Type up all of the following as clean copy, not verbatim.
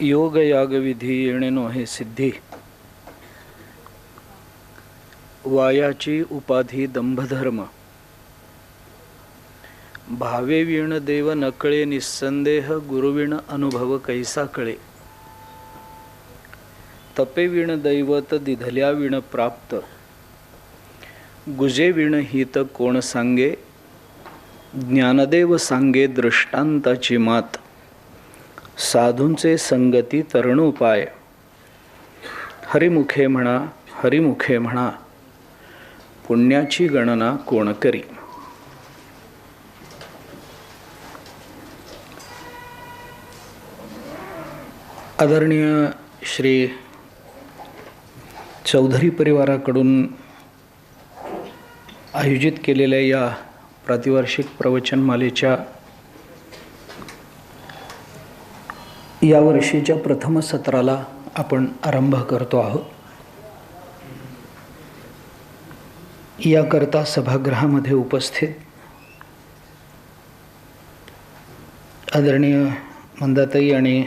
योग याग विधी येणेनो हे सिद्धी, वायाची उपाधी दंभधर्म, भावे विण देव नकळे निस्संदेह, गुरुविण अनुभव कैसा कळे, तपे विण दैवत दिधल्या विण प्राप्त, गुजे विण हित कोण सांगे, ज्ञानदेव सांगे दृष्टांताची मात, साधूंचे संगती तरणोपाय, हरिमुखे म्हणा हरिमुखे म्हणा, पुण्याची गणना कोण करी. आदरणीय श्री चौधरी परिवाराकडून आयोजित केलेल्या या प्रातिवार्षिक प्रवचनमालेच्या या वर्षीच्या प्रथम सत्राला आपण आरंभ करतो आहोत. याकरता सभागृहामध्ये उपस्थित आदरणीय मंदाताई आणि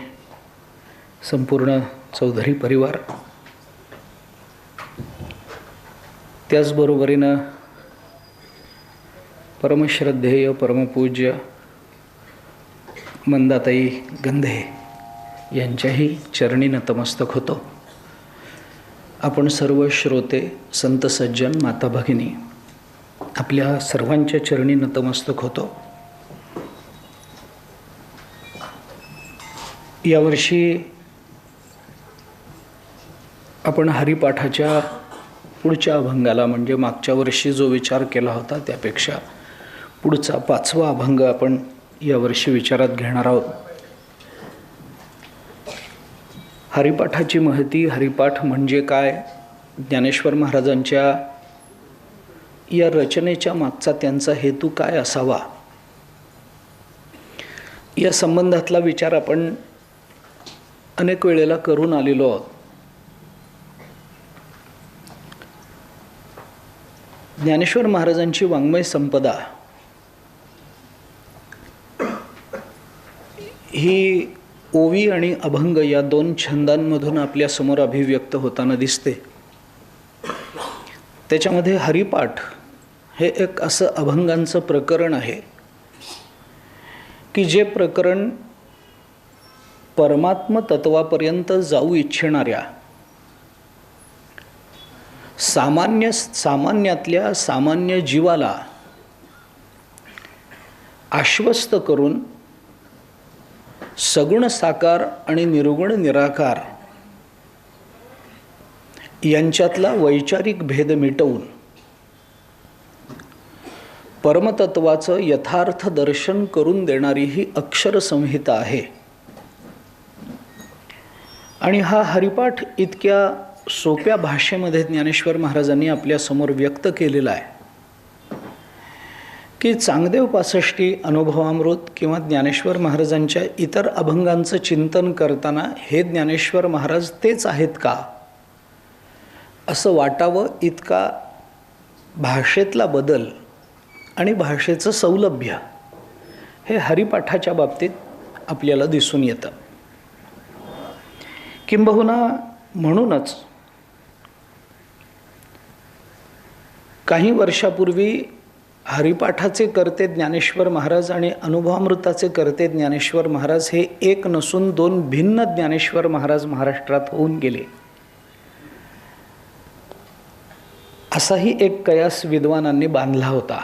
संपूर्ण चौधरी परिवार, त्याचबरोबरीनं परमश्रद्धेय परमपूज्य मंदाताई गंधे यांच्याही चरणी नतमस्तक होतो. आपण सर्व श्रोते, संत सज्जन, माता भगिनी आपल्या सर्वांच्या चरणी नतमस्तक होतो. यावर्षी आपण हरिपाठाच्या पुढच्या अभंगाला, म्हणजे मागच्या वर्षी जो विचार केला होता त्यापेक्षा पुढचा 5वा अभंग आपण यावर्षी विचारात घेणार आहोत. हरिपाठाची महती, हरिपाठ म्हणजे काय, ज्ञानेश्वर महाराजांच्या या रचनेच्या मागचा त्यांचा हेतू काय असावा, या संबंधातला विचार आपण अनेक वेळेला करून आलेलो आहोत. ज्ञानेश्वर महाराजांची वाङ्मय संपदा ही ओवी आणि अभंग या 2 छंदांमधून आपल्या समोर अभिव्यक्त होताना दिसते. त्याच्यामध्ये हरिपाठ हे एक असं अभंगांचं प्रकरण आहे की जे प्रकरण परमात्म तत्वापर्यंत जाऊ इच्छिणाऱ्या सामान्यातल्या सामान्य जीवाला आश्वस्त करून सगुण साकार आणि निर्गुण निराकार यांच्यातला वैचारिक भेद मिटवून परमतत्वाचं यथार्थ दर्शन करून देणारी ही अक्षरसंहिता आहे. आणि हा हरिपाठ इतक्या सोप्या भाषेमध्ये ज्ञानेश्वर महाराजांनी आपल्यासमोर व्यक्त केलेला आहे की चांगदेव पासष्टी, अनुभवामृत किंवा ज्ञानेश्वर महाराजांच्या इतर अभंगांचं चिंतन करताना हे ज्ञानेश्वर महाराज तेच आहेत का असं वाटावं, इतका भाषेतला बदल आणि भाषेचं सौलभ्य हे हरिपाठाच्या बाबतीत आपल्याला दिसून येतं. किंबहुना म्हणूनच काही वर्षापूर्वी हरिपाठाचे करते ज्ञानेश्वर महाराज आणि अनुभवामृताचे करते ज्ञानेश्वर महाराज हे एक नसून 2 भिन्न ज्ञानेश्वर महाराज महाराष्ट्रात होऊन गेले, असाही एक कयास विद्वानांनी बांधला होता.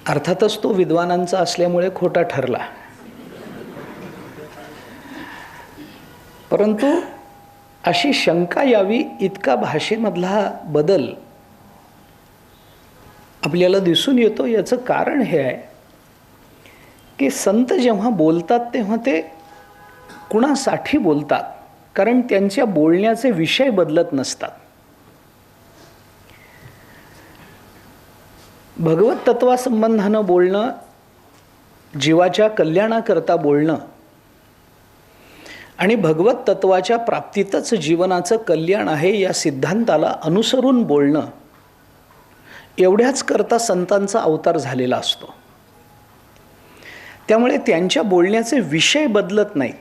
अर्थातच तो विद्वानांचा असल्यामुळे खोटा ठरला, परंतु अशी शंका यावी इतका भाषेमधला बदल आपल्याला दिसून येतो. याचं कारण हे आहे की संत जेव्हा बोलतात तेव्हा ते कुणासाठी बोलतात, कारण त्यांच्या बोलण्याचे विषय बदलत नसतात. भगवत तत्वासंबंधानं बोलणं, जीवाच्या कल्याणाकरता बोलणं आणि भगवत तत्वाच्या प्राप्तीतच जीवनाचं कल्याण आहे या सिद्धांताला अनुसरून बोलणं, एवढ्याच करता संतांचा अवतार झालेला असतो. त्यामुळे त्यांच्या बोलण्याचे विषय बदलत नाहीत,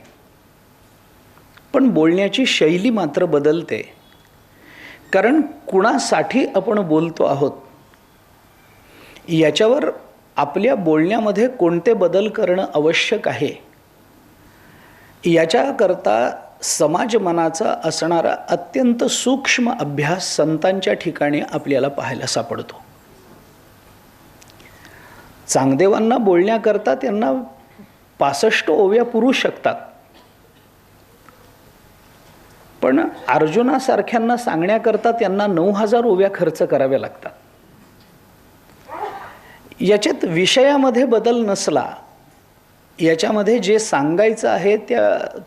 पण बोलण्याची शैली मात्र बदलते. कारण कुणासाठी आपण बोलतो आहोत याच्यावर आपल्या बोलण्यामध्ये कोणते बदल करणं आवश्यक आहे याच्याकरता समाज मनाचा असणारा अत्यंत सूक्ष्म अभ्यास संतांच्या ठिकाणी आपल्याला पाहायला सापडतो. चांगदेवांना बोलण्याकरता त्यांना 65 ओव्या पुरू शकतात, पण अर्जुनासारख्यांना सांगण्याकरता त्यांना 9000 ओव्या खर्च कराव्या लागतात. याच्यात विषयामध्ये बदल नसला, याच्यामध्ये जे सांगायचं आहे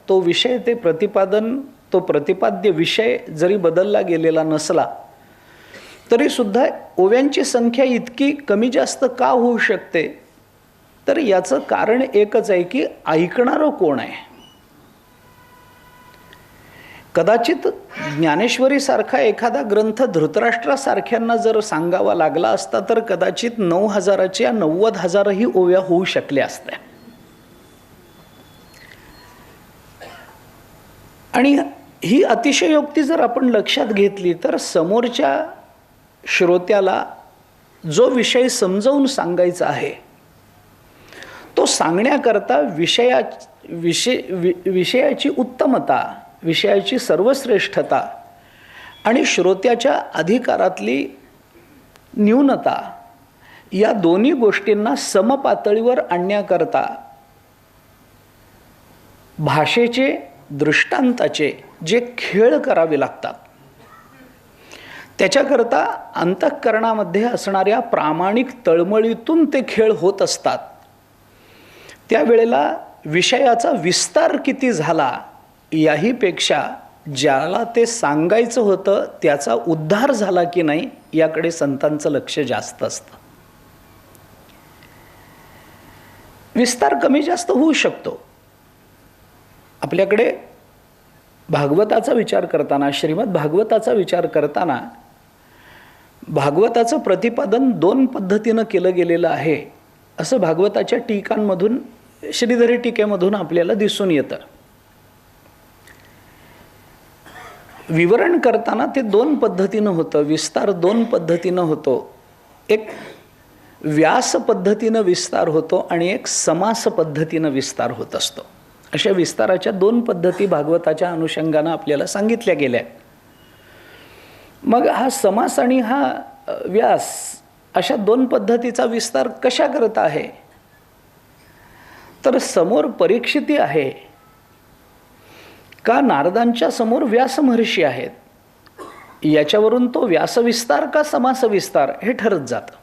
तो विषय, ते प्रतिपादन, तो प्रतिपाद्य विषय जरी बदलला गेलेला नसला तरी सुद्धा ओव्यांची संख्या इतकी कमी जास्त का होऊ शकते, तर याचं कारण एकच आहे की ऐकणारं कोण आहे. कदाचित ज्ञानेश्वरीसारखा एखादा ग्रंथ धृतराष्ट्रासारख्यांना जर सांगावा लागला असता तर कदाचित 9000च्या 90,000ही ओव्या होऊ शकल्या असत्या. आणि ही अतिशयोक्ती जर आपण लक्षात घेतली तर समोरच्या श्रोत्याला जो विषय समजावून सांगायचा आहे तो सांगण्याकरता विषयाची उत्तमता, विषयाची सर्वश्रेष्ठता आणि श्रोत्याच्या अधिकारातली न्यूनता या दोन्ही गोष्टींना समपातळीवर आणण्याकरता भाषेचे, दृष्टांताचे जे खेळ करावे लागतात, त्याच्याकरता अंतःकरणामध्ये असणाऱ्या प्रामाणिक तळमळीतून ते खेळ होत असतात. त्यावेळेला विषयाचा विस्तार किती झाला याहीपेक्षा ज्याला ते सांगायचं होतं त्याचा उद्धार झाला की नाही याकडे संतांचं लक्ष जास्त असतं. विस्तार कमी जास्त होऊ शकतो. आपल्याकडे भागवताचा विचार करताना, श्रीमद भागवताचा विचार करताना भागवताचं प्रतिपादन 2 पद्धतीनं केलं गेलेलं आहे असं भागवताच्या टीकांमधून, श्रीधरी टीकेमधून आपल्याला दिसून येतं. विवरण करताना ते 2 पद्धतीनं होतं, विस्तार 2 पद्धतीनं होतो. एक व्यास पद्धतीनं विस्तार होतो आणि एक समास पद्धतीनं विस्तार होत असतो. अशा विस्ताराच्या 2 पद्धती भागवताच्या अनुषंगानं आपल्याला सांगितल्या गेल्या. मग हा समास आणि हा व्यास अशा 2 पद्धतीचा विस्तार कशा करता आहे, तर समोर परीक्षिती आहे का नारदांच्या समोर व्यास महर्षी आहेत, याच्यावरून तो व्यासविस्तार का समासविस्तार हे ठरत जातं.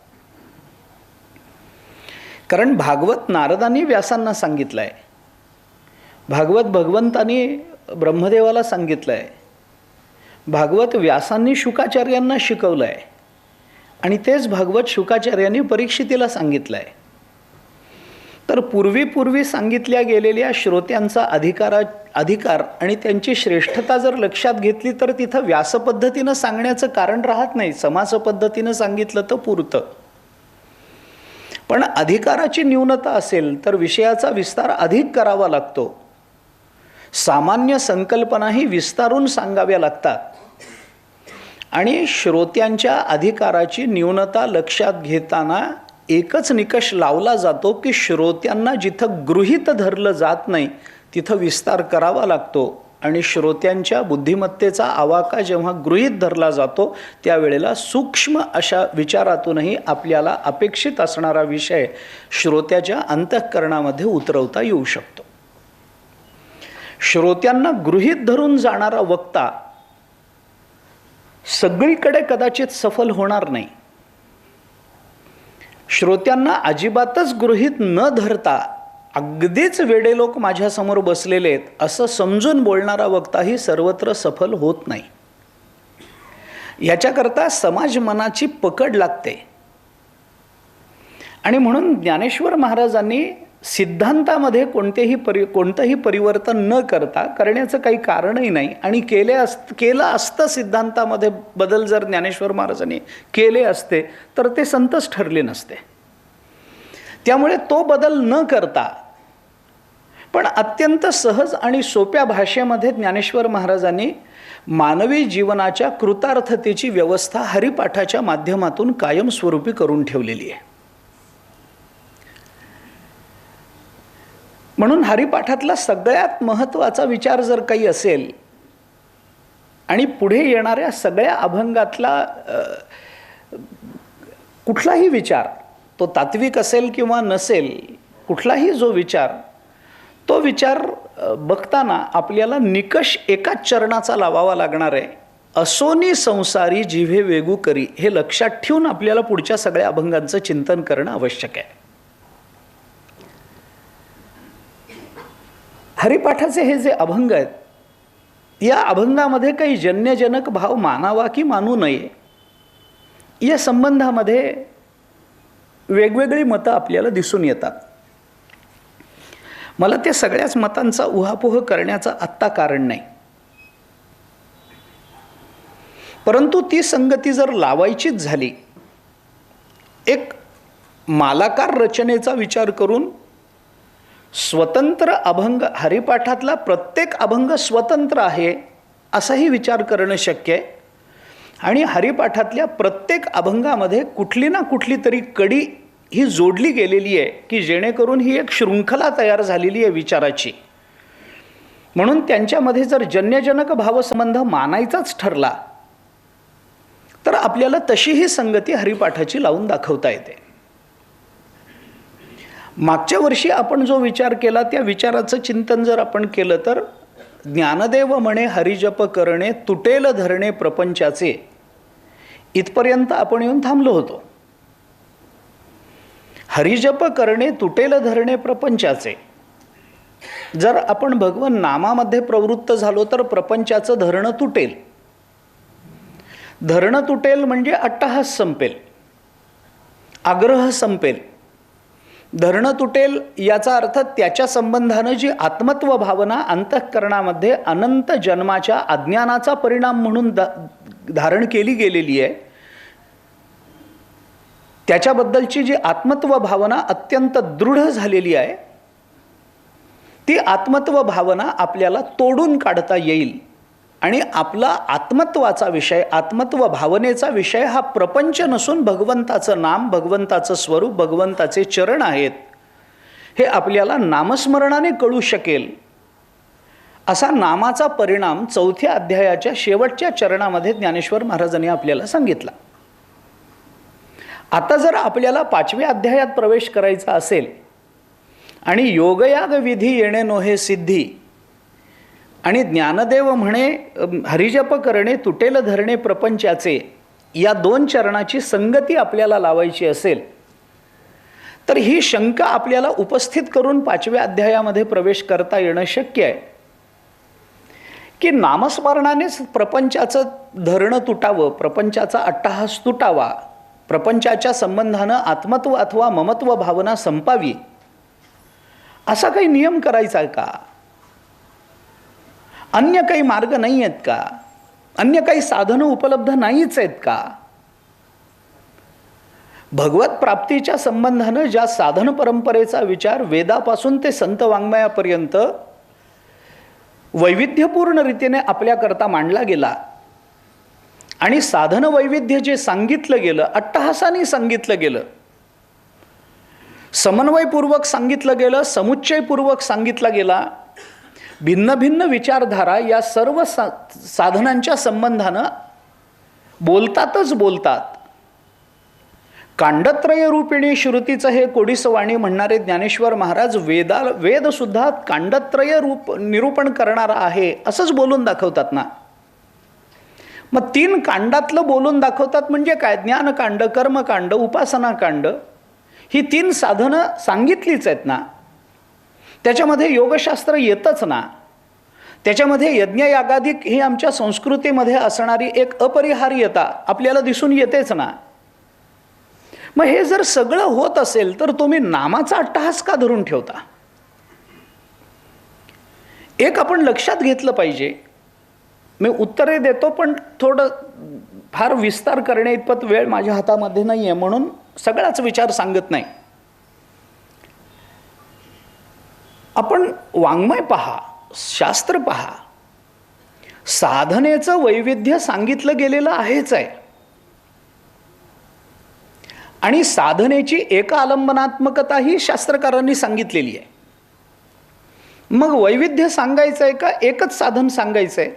कारण भागवत नारदांनी व्यासांना सांगितलं आहे, भागवत भगवंतांनी ब्रह्मदेवाला सांगितलं आहे, भागवत व्यासांनी शुकाचार्यांना शिकवलं आहे आणि तेच भागवत शुकाचार्यांनी परीक्षितीला सांगितलं आहे. तर पूर्वी सांगितल्या गेलेल्या श्रोत्यांचा अधिकार आणि त्यांची श्रेष्ठता जर लक्षात घेतली तर तिथं व्यासपद्धतीनं सांगण्याचं कारण राहत नाही. समास पद्धतीनं सांगितलं तर पुरतं. पण अधिकाराची न्यूनता असेल तर विषयाचा विस्तार अधिक करावा लागतो. सामान्य संकल्पनाही विस्तारून सांगाव्या लागतात आणि श्रोत्यांच्या अधिकाराची न्यूनता लक्षात घेताना एकच निकष लावला जातो की श्रोत्यांना जिथं गृहीत धरलं जात नाही तिथं विस्तार करावा लागतो आणि श्रोत्यांच्या बुद्धिमत्तेचा आवाका जेव्हा गृहीत धरला जातो त्यावेळेला सूक्ष्म अशा विचारातूनही आपल्याला अपेक्षित असणारा विषय श्रोत्याच्या अंतःकरणामध्ये उतरवता येऊ शकतो. श्रोत्यांना गृहीत धरून जाणारा वक्ता सगळीकडे कदाचित सफल होणार नाही. श्रोत्यांना अजिबातच गृहीत न धरता अगदीच वेडे लोक माझ्यासमोर बसलेले आहेत असं समजून बोलणारा वक्ताही सर्वत्र सफल होत नाही. याच्याकरता समाज मनाची पकड लागते आणि म्हणून ज्ञानेश्वर महाराजांनी सिद्धांतामध्ये कोणतंही परिवर्तन न करता, करण्याचं काही कारणही नाही आणि केलं असतं सिद्धांतामध्ये बदल जर ज्ञानेश्वर महाराजांनी केले असते तर ते संतच ठरले नसते. त्यामुळे तो बदल न करता पण अत्यंत सहज आणि सोप्या भाषेमध्ये ज्ञानेश्वर महाराजांनी मानवी जीवनाच्या कृतार्थतेची व्यवस्था हरिपाठाच्या माध्यमातून कायमस्वरूपी करून ठेवलेली आहे. म्हणून हरिपाठातला सगळ्यात महत्त्वाचा विचार जर काही असेल आणि पुढे येणाऱ्या सगळ्या अभंगातला कुठलाही विचार, तो तात्विक असेल किंवा नसेल, कुठलाही जो विचार, तो विचार बघताना आपल्याला निकष एकाच चरणाचा लावावा लागणार आहे. असोनी संसारी जिव्हे वेगू करी, हे लक्षात ठेवून आपल्याला पुढच्या सगळ्या अभंगांचं चिंतन करणं आवश्यक आहे. हरिपाठाचे हे जे अभंग आहेत, या अभंगामध्ये काही जन्यजनक भाव मानावा की मानू नये या संबंधामध्ये वेगवेगळी मतं आपल्याला दिसून येतात. मला त्या सगळ्याच मतांचा उहापोह करण्याचं आत्ता कारण नाही, परंतु ती संगती जर लावायचीच झाली, एक मालाकार रचनेचा विचार करून स्वतंत्र अभंग, हरिपाठातला प्रत्येक अभंग स्वतंत्र आहे असाही विचार करणं शक्य आहे. आणि हरिपाठातल्या प्रत्येक अभंगामध्ये कुठली ना कुठली तरी कडी ही जोडली गेलेली आहे की जेणेकरून ही एक शृंखला तयार झालेली आहे विचाराची. म्हणून त्यांच्यामध्ये जर जन्यजनक भावसंबंध मानायचाच ठरला तर आपल्याला तशीही संगती हरिपाठाची लावून दाखवता येते. मागच्या वर्षी आपण जो विचार केला त्या विचाराचं चिंतन जर आपण केलं तर ज्ञानदेव म्हणे हरिजप करणे तुटेल धरणे प्रपंचाचे, इथपर्यंत आपण येऊन थांबलो होतो. हरिजप करणे तुटेल धरणे प्रपंचाचे, जर आपण भगवान नामामध्ये प्रवृत्त झालो तर प्रपंचाचं धरणं तुटेल. धरणं तुटेल म्हणजे अट्टहास संपेल, आग्रह संपेल. धरणं तुटेल याचा अर्थ त्याच्या संबंधानं जी आत्मत्व भावना अंतःकरणामध्ये अनंत जन्माच्या अज्ञानाचा परिणाम म्हणून धारण केली गेलेली आहे, त्याच्याबद्दलची जी आत्मत्व भावना अत्यंत दृढ झालेली आहे, ती आत्मत्व भावना आपल्याला तोडून काढता येईल. आणि आपला आत्मत्वाचा विषय, आत्मत्व भावनेचा विषय हा प्रपंच नसून भगवंताचं नाम, भगवंताचं स्वरूप, भगवंताचे चरण आहेत, हे आपल्याला नामस्मरणाने कळू शकेल. असा नामाचा परिणाम 4थ्या अध्यायाच्या शेवटच्या चरणामध्ये ज्ञानेश्वर महाराजांनी आपल्याला सांगितला. आता जर आपल्याला 5व्या अध्यायात प्रवेश करायचा असेल आणि योगयाग विधी येणे नोहे सिद्धी आणि ज्ञानदेव म्हणे हरिजप करणे तुटेल धरणे प्रपंचाचे, या 2 चरणाची संगती आपल्याला लावायची असेल तर ही शंका आपल्याला उपस्थित करून 5व्या अध्यायामध्ये प्रवेश करता येणं शक्य आहे की नामस्मरणानेच प्रपंचाचं धरणं तुटावं, प्रपंचाचा अट्टहास तुटावा, प्रपंचाच्या संबंधानं आत्मत्व अथवा ममत्व भावना संपावी, असा काही नियम करायचा आहे का? अन्य काही मार्ग नाही आहेत का? अन्य काही साधनं उपलब्ध नाहीच आहेत का? भगवत प्राप्तीच्या संबंधानं ज्या साधन परंपरेचा विचार वेदापासून ते संत वाङ्मयापर्यंत वैविध्यपूर्ण रीतीने आपल्याकरता मांडला गेला आणि साधन वैविध्य जे सांगितलं गेलं, अट्टहासाने सांगितलं गेलं, समन्वयपूर्वक सांगितलं गेलं, समुच्चयपूर्वक सांगितला गेला, भिन्न भिन्न विचारधारा या सर्व साधनांच्या संबंधानं बोलतातच बोलतात. कांडत्रय रूपिणी श्रुतीचं हे कोडीसवाणी म्हणणारे ज्ञानेश्वर महाराज वेद सुद्धा कांडत्रय निरूपण करणारा आहे असंच बोलून दाखवतात ना. मग 3 कांडातलं बोलून दाखवतात म्हणजे काय? ज्ञानकांड, कर्मकांड, उपासनाकांड, ही 3 साधनं सांगितलीच आहेत ना. त्याच्यामध्ये योगशास्त्र येतच ना. त्याच्यामध्ये यज्ञयागादिक ही आमच्या संस्कृतीमध्ये असणारी एक अपरिहार्यता आपल्याला दिसून येतेच ना. मग हे जर सगळं होत असेल तर तुम्ही नामाचा अट्टहास का धरून ठेवता? एक आपण लक्षात घेतलं पाहिजे. मी उत्तरे देतो पण थोडं फार विस्तार करणे इतपत वेळ माझ्या हातामध्ये नाही आहे, म्हणून सगळाच विचार सांगत नाही. आपण वाङ्मय पहा, शास्त्र पहा, साधनेचं वैविध्य सांगितलं गेलेलं आहेच आहे. आणि साधनेची एकालंबनात्मकता ही शास्त्रकारांनी सांगितलेली आहे. मग वैविध्य सांगायचं आहे का एकच साधन सांगायचं आहे?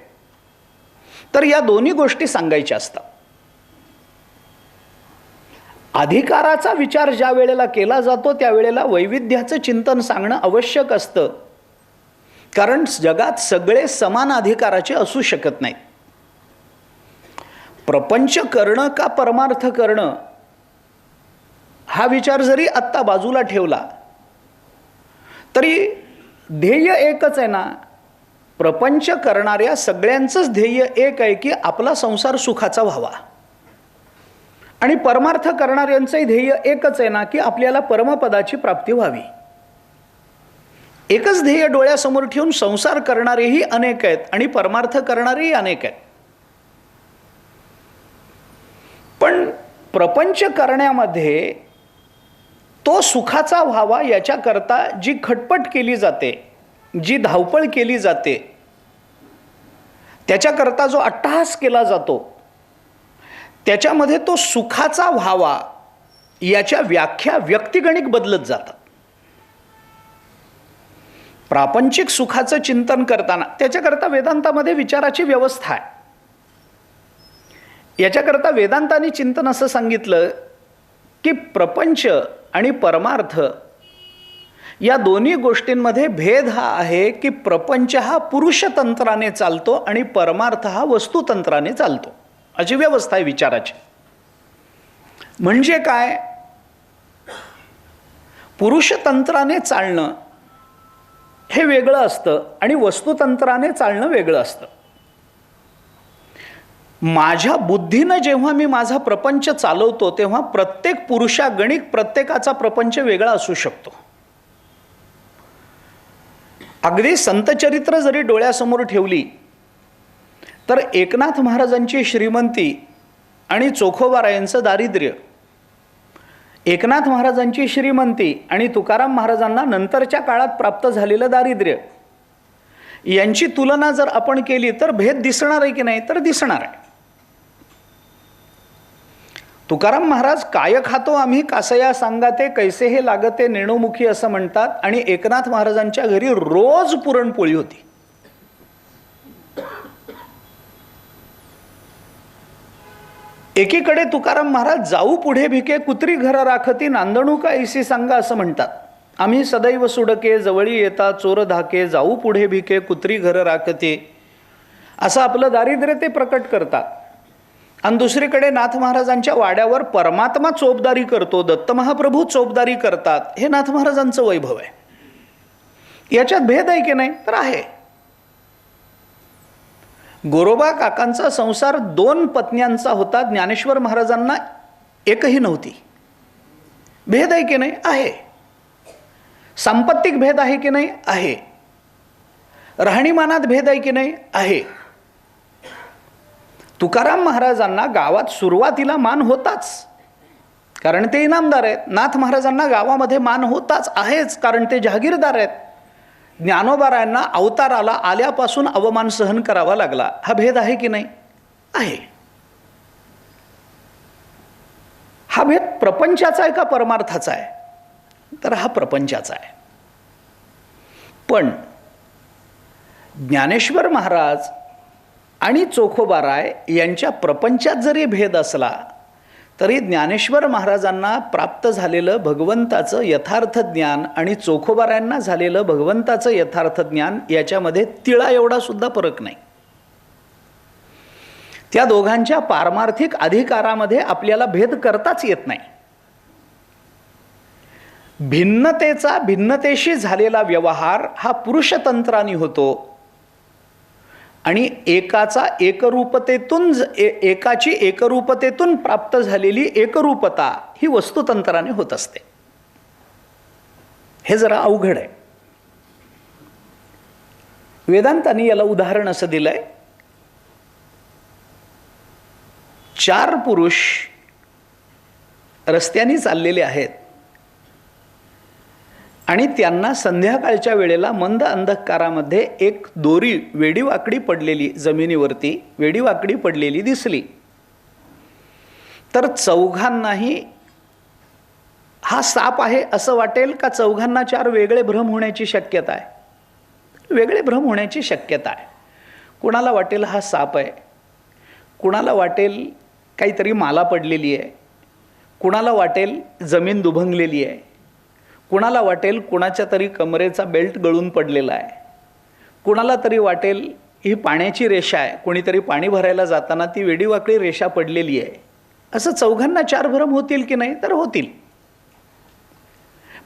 तर या दोन्ही गोष्टी सांगायच्या असतात. अधिकाराचा विचार ज्या वेळेला केला जातो त्यावेळेला वैविध्याचं चिंतन सांगणं आवश्यक असतं, कारण जगात सगळे समान अधिकाराचे असू शकत नाहीत. प्रपंच करणं का परमार्थ करणं हा विचार जरी आत्ता बाजूला ठेवला तरी ध्येय एकच आहे ना. प्रपंच करणाऱ्या सगळ्यांचंच ध्येय एक आहे की आपला संसार सुखाचा व्हावा, आणि परमार्थ करणाऱ्यांचंही ध्येय एकच आहे ना की आपल्याला परमपदाची प्राप्ती व्हावी. एकच ध्येय डोळ्यासमोर ठेवून संसार करणारेही अनेक आहेत आणि परमार्थ करणारेही अनेक आहेत. पण प्रपंच करण्यामध्ये तो सुखाचा व्हावा याच्याकरता जी खटपट केली जाते, जी धावपळ केली जाते, त्याच्याकरता जो अट्टहास केला जातो, त्याच्यामध्ये तो सुखाचा व्हावा याच्या व्याख्या व्यक्तिगणिक बदलत जातात. प्रापंचिक सुखाचं चिंतन करताना त्याच्याकरता वेदांतामध्ये विचाराची व्यवस्था आहे. याच्याकरता वेदांताने चिंतन असं सांगितलं की प्रपंच आणि परमार्थ या दोन्ही गोष्टींमध्ये भेद हा आहे की प्रपंच हा पुरुषतंत्राने चालतो आणि परमार्थ हा वस्तुतंत्राने चालतो, अशी व्यवस्था आहे विचाराची. म्हणजे काय? पुरुषतंत्राने चालणं हे वेगळं असतं आणि वस्तुतंत्राने चालणं वेगळं असतं. माझ्या बुद्धीनं जेव्हा मी माझा प्रपंच चालवतो तेव्हा प्रत्येक पुरुषागणिक प्रत्येकाचा प्रपंच वेगळा असू शकतो. अगदी संतचरित्र जरी डोळ्यासमोर ठेवली तर एकनाथ महाराजांची श्रीमंती आणि चोखोबारायांचं दारिद्र्य, एकनाथ महाराजांची श्रीमंती आणि तुकाराम महाराजांना नंतरच्या काळात प्राप्त झालेलं दारिद्र्य यांची तुलना जर आपण केली तर भेद दिसणार आहे की नाही? तर दिसणार आहे. तुकाराम महाराज काय खातो आम्ही कासया सांगाते, कैसे हे लागते नेणोमुखी असं म्हणतात, आणि एकनाथ महाराजांच्या घरी रोज पुरणपोळी होती. एकीकडे तुकाराम महाराज जाऊ पुढे भिके कुत्री घर राखती नांदणू का ऐसी सांगा असं म्हणतात. आम्ही सदैव सुडके जवळी येता चोर धाके जाऊ पुढे भिके कुत्री घर राखते असं आपलं दारिद्र्य ते प्रकट करतात. आणि दुसरीकडे नाथ महाराजांच्या वाड्यावर परमात्मा चोपदारी करतो, दत्त महाप्रभू चोपदारी करतात, हे नाथ महाराजांचं वैभव आहे. याच्यात भेद आहे की नाही? तर आहे. गोरोबा काकांचा संसार 2 पत्न्यांचा होता, ज्ञानेश्वर महाराजांना एकही नव्हती. भेद आहे की नाही? आहे. सांपत्तिक भेद आहे की नाही? आहे. राहणीमानात भेद आहे की नाही? आहे. तुकाराम महाराजांना गावात सुरुवातीला मान होताच, कारण ते इनामदार आहेत. नाथ महाराजांना गावामध्ये मान होताच आहेच, कारण ते जहागीरदार आहेत. ज्ञानोबारायांना अवताराला आल्यापासून अवमान सहन करावा लागला. हा भेद आहे की नाही? आहे. हा भेद प्रपंचाचा आहे का परमार्थाचा आहे? तर हा प्रपंचाचा आहे. पण ज्ञानेश्वर महाराज आणि चोखोबाराय यांच्या प्रपंचात जरी भेद असला तरी ज्ञानेश्वर महाराजांना प्राप्त झालेलं भगवंताचं यथार्थ ज्ञान आणि चोखोबारायांना झालेलं भगवंताचं यथार्थ ज्ञान याच्यामध्ये तिळा एवढा सुद्धा फरक नाही. त्या दोघांच्या पारमार्थिक अधिकारामध्ये आपल्याला भेद करताच येत नाही. भिन्नतेचा भिन्नतेशी झालेला व्यवहार हा पुरुषतंत्राने होतो आणि एकाचा एकरूपतेतून एकाची एकरूपतेतून प्राप्त झालेली एकरूपता ही वस्तुतंत्राने होत असते. हे जरा अवघड आहे. वेदांतांनी याला उदाहरण असं दिलंय, 4 पुरुष रस्त्याने चाललेले आहेत आणि त्यांना संध्याकाळच्या वेळेला मंद अंधकारामध्ये एक दोरी वेडीवाकडी पडलेली जमिनीवरती वेडीवाकडी पडलेली दिसली. तर चौघांनाही हा साप आहे असं वाटेल का चौघांना चार वेगळे भ्रम होण्याची शक्यता आहे? वेगळे भ्रम होण्याची शक्यता आहे. कुणाला वाटेल हा साप आहे, कुणाला वाटेल काहीतरी माला पडलेली आहे, कुणाला वाटेल जमीन दुभंगलेली आहे, कुणाला वाटेल कुणाच्या तरी कमरेचा बेल्ट गळून पडलेला आहे, कुणाला तरी वाटेल ही पाण्याची रेषा आहे, कोणीतरी पाणी भरायला जाताना ती वेडीवाकडी रेषा पडलेली आहे. असं चौघांना चार भ्रम होतील की नाही? तर होतील.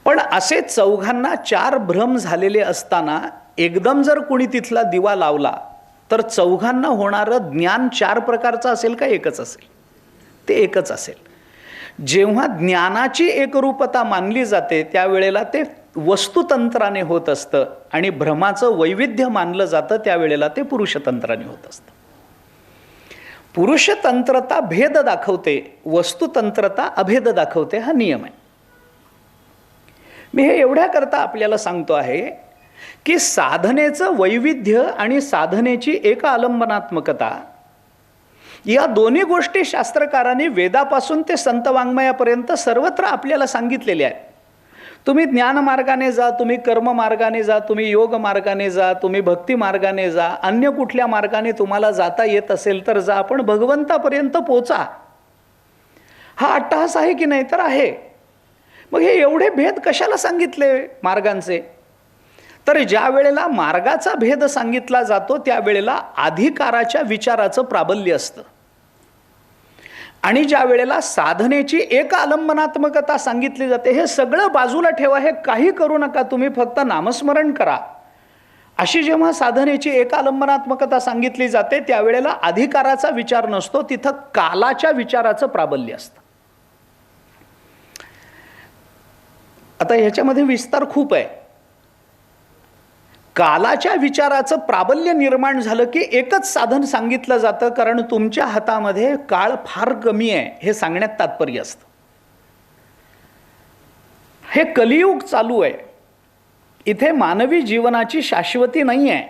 पण असे चौघांना चार भ्रम झालेले असताना एकदम जर कोणी तिथला दिवा लावला तर चौघांना होणारं ज्ञान चार प्रकारचं असेल का एकच असेल? ते एकच असेल. जेव्हा ज्ञानाची एकरूपता मानली जाते त्यावेळेला ते वस्तुतंत्राने होत असतं आणि भ्रमाचं वैविध्य मानलं जातं त्यावेळेला ते पुरुषतंत्राने होत असतं. पुरुषतंत्रता भेद दाखवते, वस्तुतंत्रता अभेद दाखवते, हा नियम आहे. मी हे एवढ्याकरता आपल्याला सांगतो आहे की साधनेचं वैविध्य आणि साधनेची एक आलंबनात्मकता या दोन्ही गोष्टी शास्त्रकारांनी वेदापासून ते संत वाङ्मयापर्यंत सर्वत्र आपल्याला सांगितलेल्या आहेत. तुम्ही ज्ञान मार्गाने जा, तुम्ही कर्म मार्गाने जा, तुम्ही योग मार्गाने जा, तुम्ही भक्ती मार्गाने जा, अन्य कुठल्या मार्गाने तुम्हाला जाता येत असेल तर जा, पण भगवंतापर्यंत पोचा. हा अट्टहास आहे की नाही? तर आहे. मग हे एवढे भेद कशाला सांगितले मार्गांचे? तर ज्या वेळेला मार्गाचा भेद सांगितला जातो त्यावेळेला अधिकाराच्या विचाराचं प्राबल्य असतं आणि ज्या वेळेला साधनेची एक आलंबनात्मकता सांगितली जाते. हे सगळं बाजूला ठेवा, हे काही करू नका, तुम्ही फक्त नामस्मरण करा, अशी जेव्हा साधनेची एक आलंबनात्मकता सांगितली जाते त्यावेळेला अधिकाराचा विचार नसतो, तिथं कालाच्या विचाराचं प्राबल्य असतं. आता ह्याच्यामध्ये विस्तार खूप आहे. कालाच्या विचाराचं प्राबल्य निर्माण झालं की एकच साधन सांगितलं जातं, कारण तुमच्या हातामध्ये काळ फार कमी आहे हे सांगण्यात तात्पर्य असतं. हे कलियुग चालू आहे, इथे मानवी जीवनाची शाश्वती नाही आहे.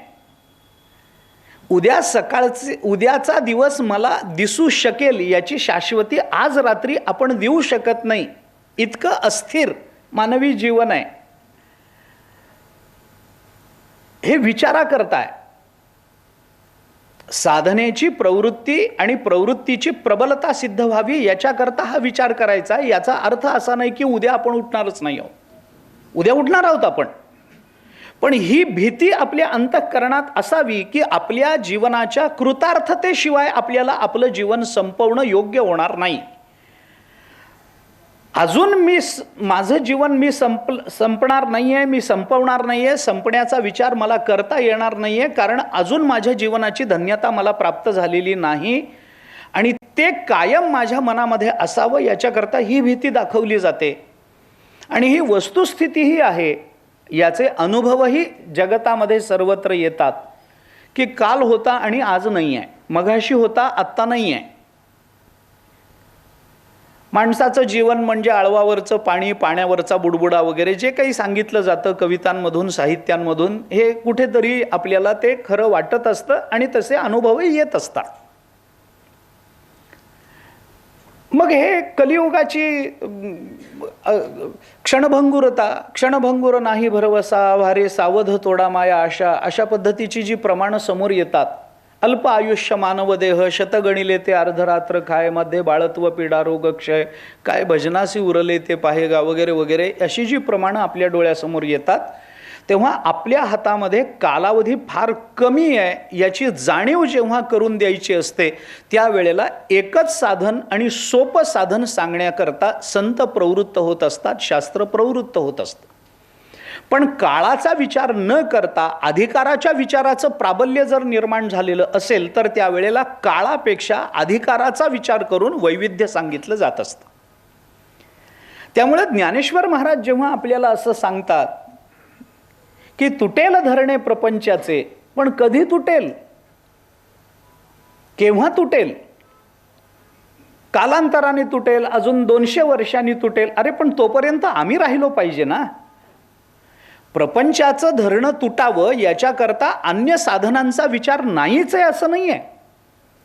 उद्याचा दिवस मला दिसू शकेल याची शाश्वती आज रात्री आपण देऊ शकत नाही, इतकं अस्थिर मानवी जीवन आहे. हे विचारा करताय. साधनेची प्रवृत्ती आणि प्रवृत्तीची प्रबलता सिद्ध व्हावी याच्याकरता हा विचार करायचा. याचा अर्थ असा नाही की उद्या आपण उठणारच नाही आहोत, उद्या उठणार आहोत आपण, पण ही भीती आपल्या अंतःकरणात असावी की आपल्या जीवनाच्या कृतार्थतेशिवाय आपल्याला आपलं जीवन संपवणं योग्य होणार नाही. अजून माझं जीवन संपणार नाहीये, मी संपवणार नाहीये, संपण्याचा विचार मला करता येणार नाहीये, कारण अजून माझ्या जीवनाची धन्यता मला प्राप्त झालेली नाही आणि ते कायम माझ्या मनामध्ये असावं याच्याकरता ही भीती दाखवली जाते. आणि ही वस्तुस्थितीही आहे, याचे अनुभवही जगतामध्ये सर्वत्र येतात की काल होता आणि आज नाही आहे, मघाशी होता आत्ता नाही आहे. माणसाचं जीवन म्हणजे आळवावरचं पाणी, पाण्यावरचा बुडबुडा वगैरे जे काही सांगितलं जातं कवितांमधून, साहित्यांमधून, हे कुठेतरी आपल्याला ते खरं वाटत असतं आणि तसे अनुभवही येत असतात. मग हे कलियुगाची क्षणभंगुर नाही भरवसा, वारे सावध तोडा माया आशा, अशा पद्धतीची जी प्रमाणं समोर येतात. अल्प आयुष्य मानव देह, शतगणिले ते अर्धरात्र खाय, मध्ये बाळत्व पीडा रोग क्षय, काय भजनासी उरले ते पाहेगा वगैरे वगैरे, अशी जी प्रमाणं आपल्या डोळ्यासमोर येतात तेव्हा आपल्या हातामध्ये कालावधी फार कमी आहे याची जाणीव जेव्हा करून द्यायची असते त्यावेळेला एकच साधन आणि सोपं साधन सांगण्याकरता संत प्रवृत्त होत असतात, शास्त्र प्रवृत्त होत असतं. पण काळाचा विचार न करता अधिकाराच्या विचाराचं प्राबल्य जर निर्माण झालेलं असेल तर त्यावेळेला काळापेक्षा अधिकाराचा विचार करून वैविध्य सांगितलं जात असतं. त्यामुळे ज्ञानेश्वर महाराज जेव्हा आपल्याला असं सांगतात की तुटेल धरणे प्रपंचाचे, पण कधी तुटेल, केव्हा तुटेल? कालांतराने तुटेल, अजून 200 वर्षांनी तुटेल. अरे पण तोपर्यंत आम्ही राहिलो पाहिजे ना. प्रपंचाचं धरणं तुटावं याच्याकरता अन्य साधनांचा विचार नाहीच आहे असं नाही आहे,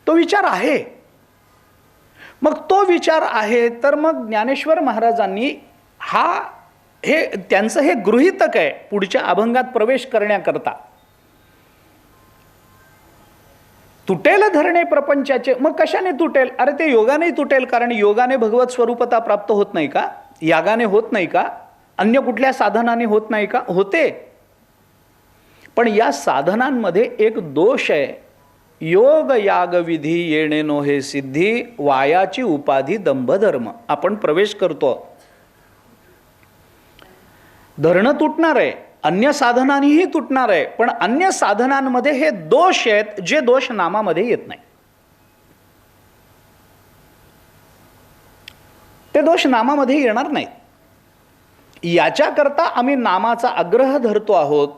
तो विचार आहे. मग तो विचार आहे तर मग ज्ञानेश्वर महाराजांनी हे त्यांचं हे गृहीतक आहे पुढच्या अभंगात प्रवेश करण्याकरता. तुटेल धरणे प्रपंचाचे, मग कशाने तुटेल? अरे ते योगाने तुटेल, कारण योगाने भगवत स्वरूपता प्राप्त होत नाही का? यागाने होत नाही का? अन्य कुठल्या साधनाने होत नाही का? होते. पण या साधनांमध्ये एक दोष आहे. योग याग विधी येणे नो हे सिद्धी, वायाची उपाधी दंभधर्म. आपण प्रवेश करतो, धरणं तुटणार आहे, अन्य साधनांनीही तुटणार आहे, पण अन्य साधनांमध्ये हे दोष आहेत जे दोष नामामध्ये येत नाही. ते दोष नामामध्ये येणार नाहीत. याच्याकरता आम्ही नामाचा आग्रह धरतो आहोत.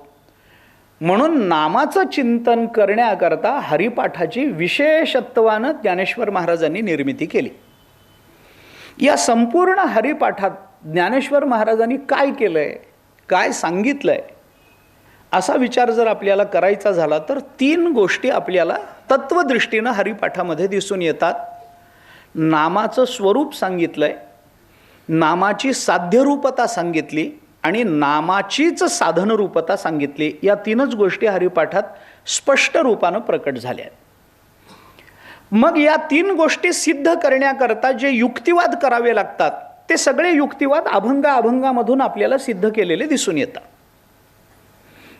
म्हणून नामाचं चिंतन करण्याकरता हरिपाठाची विशेषत्वानं ज्ञानेश्वर महाराजांनी निर्मिती केली. या संपूर्ण हरिपाठात ज्ञानेश्वर महाराजांनी काय केलंय, काय सांगितलंय, असा विचार जर आपल्याला करायचा झाला तर 3 गोष्टी आपल्याला तत्वदृष्टीनं हरिपाठामध्ये दिसून येतात. नामाचं स्वरूप सांगितलंय, नामाची साध्यरूपता सांगितली आणि नामाचीच साधनरूपता सांगितली. या 3च गोष्टी हरिपाठात स्पष्ट रूपानं प्रकट झाल्या. मग या 3 गोष्टी सिद्ध करण्याकरता जे युक्तिवाद करावे लागतात ते सगळे युक्तिवाद अभंगामधून आपल्याला सिद्ध केलेले दिसून येतात.